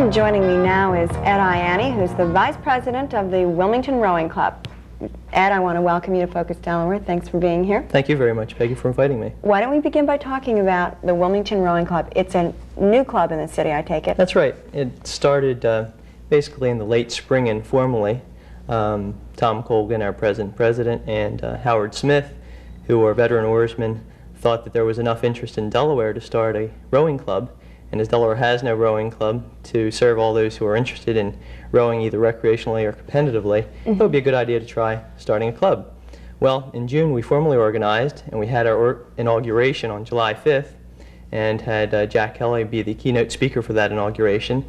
And joining me now is Ianni, who's the Vice President of the Wilmington Rowing Club. Ed, I want to welcome you to Focus Delaware. Thanks for being here. Thank you very much, Peggy, for inviting me. Why don't we begin by talking about the Wilmington Rowing Club? It's a new club in the city, I take it. That's right. It started basically in the late spring informally. Tom Colgan, our present president, and Howard Smith, who are veteran oarsmen, thought that there was enough interest in Delaware to start a rowing club. And as Delaware has no rowing club to serve all those who are interested in rowing either recreationally or competitively, it would be a good idea to try starting a club. Well, in June we formally organized, and we had our inauguration on July 5th, and had Jack Kelly be the keynote speaker for that inauguration.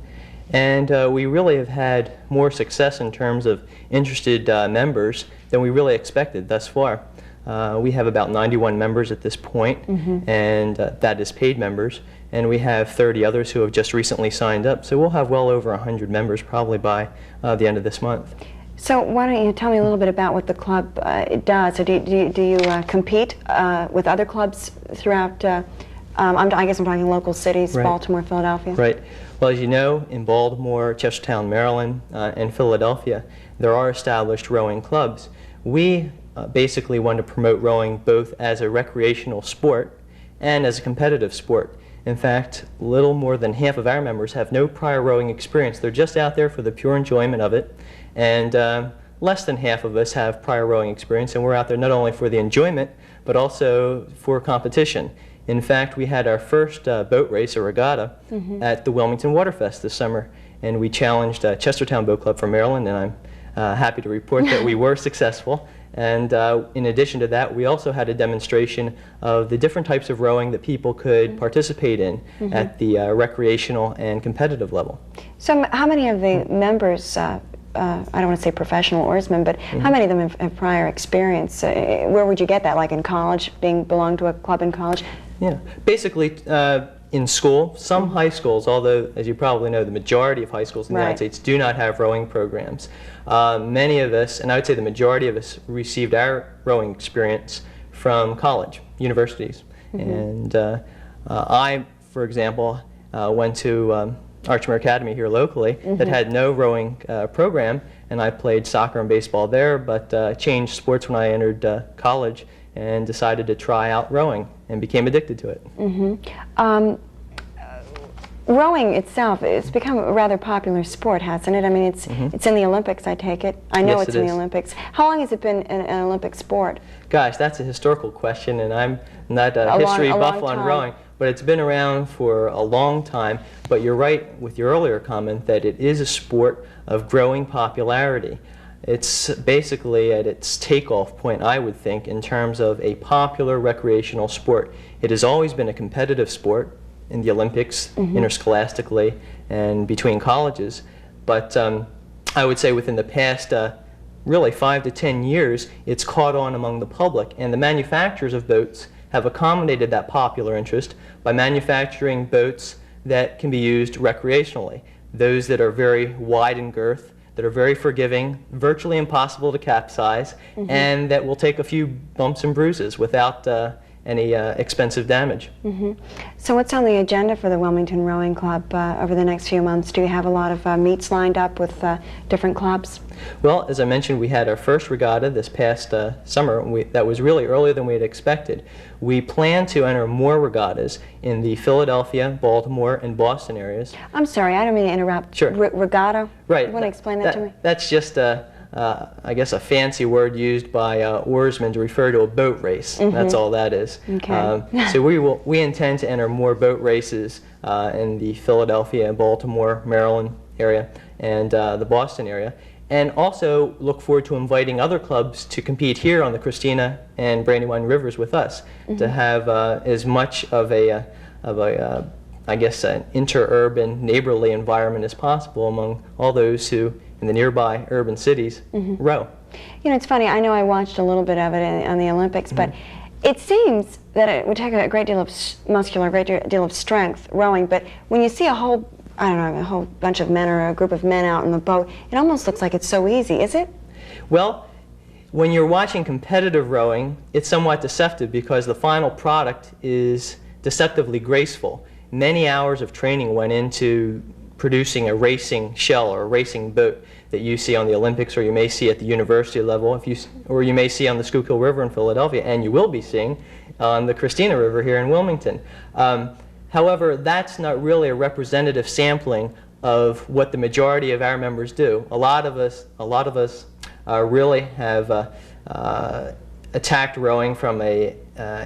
And we really have had more success in terms of interested members than we really expected thus far. We have about 91 members at this point, and that is paid members. And we have 30 others who have just recently signed up. So we'll have well over 100 members probably by the end of this month. So why don't you tell me a little bit about what the club does? So do you compete with other clubs throughout, I guess I'm talking local cities, right. Baltimore, Philadelphia? Right. Well, as you know, in Baltimore, Chestertown, Maryland, and Philadelphia, there are established rowing clubs. We basically want to promote rowing both as a recreational sport and as a competitive sport. In fact, little more than half of our members have no prior rowing experience. They're just out there for the pure enjoyment of it. And less than half of us have prior rowing experience, and we're out there not only for the enjoyment, but also for competition. In fact, we had our first boat race, a regatta, at the Wilmington Waterfest this summer. And we challenged Chestertown Boat Club from Maryland, and I'm happy to report that we were successful. And in addition to that, we also had a demonstration of the different types of rowing that people could participate in at the recreational and competitive level. So how many of the members, I don't want to say professional oarsmen, but how many of them have prior experience? Where would you get that, like in college, belong to a club in college? Yeah, basically in school, some high schools, although as you probably know, the majority of high schools in the United States do not have rowing programs. Many of us, and I would say the majority of us, received our rowing experience from college, universities. And I, for example, went to Archmere Academy here locally that had no rowing program, and I played soccer and baseball there, but changed sports when I entered college and decided to try out rowing and became addicted to it. Rowing itself, it's become a rather popular sport, hasn't it? I mean, it's in the Olympics, I take it. I know it's in the Olympics. How long has it been an Olympic sport? Gosh, that's a historical question, and I'm not a history buff on rowing, but it's been around for a long time. But you're right with your earlier comment that it is a sport of growing popularity. It's basically at its takeoff point, I would think, in terms of a popular recreational sport. It has always been a competitive sport in the Olympics, interscholastically, and between colleges. But I would say within the past really 5 to 10 years, it's caught on among the public. And the manufacturers of boats have accommodated that popular interest by manufacturing boats that can be used recreationally. Those that are very wide in girth, that are very forgiving, virtually impossible to capsize, and that will take a few bumps and bruises without any expensive damage. So what's on the agenda for the Wilmington Rowing Club over the next few months? Do you have a lot of meets lined up with different clubs? Well, as I mentioned, we had our first regatta this past summer. That was really earlier than we had expected. We plan to enter more regattas in the Philadelphia, Baltimore, and Boston areas. I'm sorry, I don't mean to interrupt. Sure. Regatta? Right. You want to explain that to me? That's just I guess a fancy word used by oarsmen to refer to a boat race. That's all that is. Okay. So we intend to enter more boat races in the Philadelphia, Baltimore, Maryland area, and the Boston area, and also look forward to inviting other clubs to compete here on the Christina and Brandywine rivers with us to have as much of a I guess an inter-urban, neighborly environment as possible among all those who in the nearby urban cities row. You know, it's funny, I know I watched a little bit of it on the Olympics, but it seems that it would take a great deal of muscular, a great deal of strength rowing, but when you see a whole, I don't know, a whole bunch of men or a group of men out in the boat, it almost looks like it's so easy, is it? Well, when you're watching competitive rowing, it's somewhat deceptive because the final product is deceptively graceful. Many hours of training went into producing a racing shell or a racing boat that you see on the Olympics, or you may see at the university level, or you may see on the Schuylkill River in Philadelphia, and you will be seeing on the Christina River here in Wilmington. However, that's not really a representative sampling of what the majority of our members do. A lot of us really have attacked rowing from a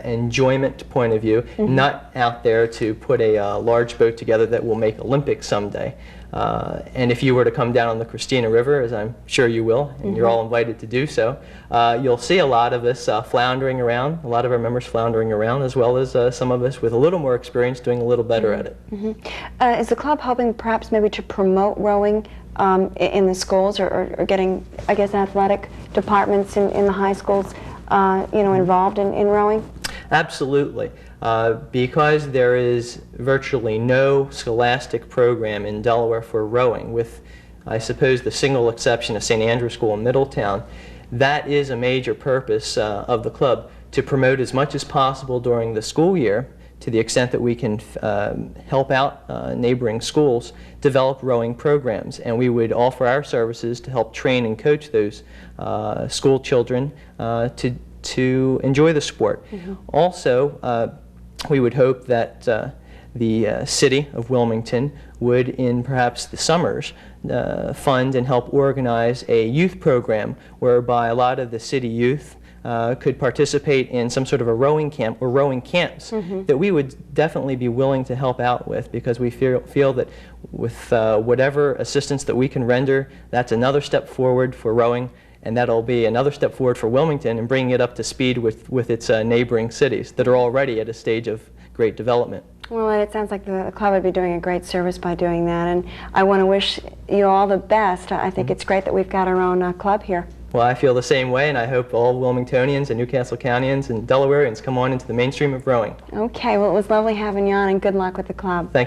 enjoyment point of view, not out there to put a large boat together that will make Olympics someday. And if you were to come down on the Christina River, as I'm sure you will, and you're all invited to do so, you'll see a lot of us floundering around, a lot of our members floundering around, as well as some of us with a little more experience doing a little better at it. Is the club hoping perhaps maybe to promote rowing in the schools, or getting, I guess, athletic departments in the high schools involved in rowing? Absolutely. Because there is virtually no scholastic program in Delaware for rowing, with, I suppose, the single exception of St. Andrew's School in Middletown, that is a major purpose of the club, to promote as much as possible during the school year, to the extent that we can help out neighboring schools develop rowing programs. And we would offer our services to help train and coach those school children to enjoy the sport. Also, we would hope that the city of Wilmington would, in perhaps the summers, fund and help organize a youth program whereby a lot of the city youth could participate in some sort of a rowing camp or rowing camps that we would definitely be willing to help out with, because we feel that with whatever assistance that we can render, that's another step forward for rowing, and that'll be another step forward for Wilmington and bringing it up to speed with its neighboring cities that are already at a stage of great development. Well, and it sounds like the club would be doing a great service by doing that, and I want to wish you all the best. I think it's great that we've got our own club here. Well, I feel the same way, and I hope all Wilmingtonians and Newcastle Countyans and Delawareans come on into the mainstream of rowing. Okay, well, it was lovely having you on, and good luck with the club. Thank you.